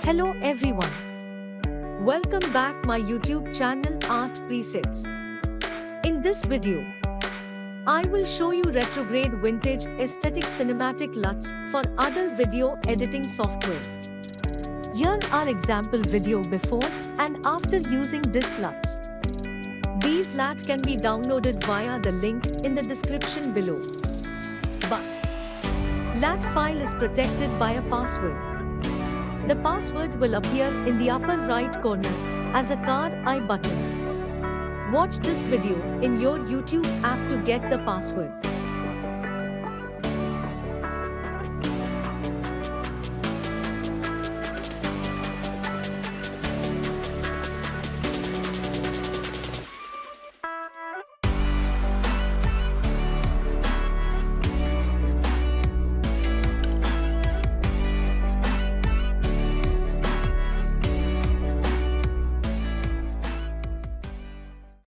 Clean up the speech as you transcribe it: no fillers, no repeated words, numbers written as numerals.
Hello everyone. Welcome back my YouTube channel Art Presets. In this video, I will show you Retrograde Vintage Aesthetic Cinematic LUTs for other video editing softwares. Here are example video before and after using this LUTs. These LUTs can be downloaded via the link in the description below. But LUT file is protected by a password. The password will appear in the upper right corner as a card eye button. Watch this video in your YouTube app to get the password.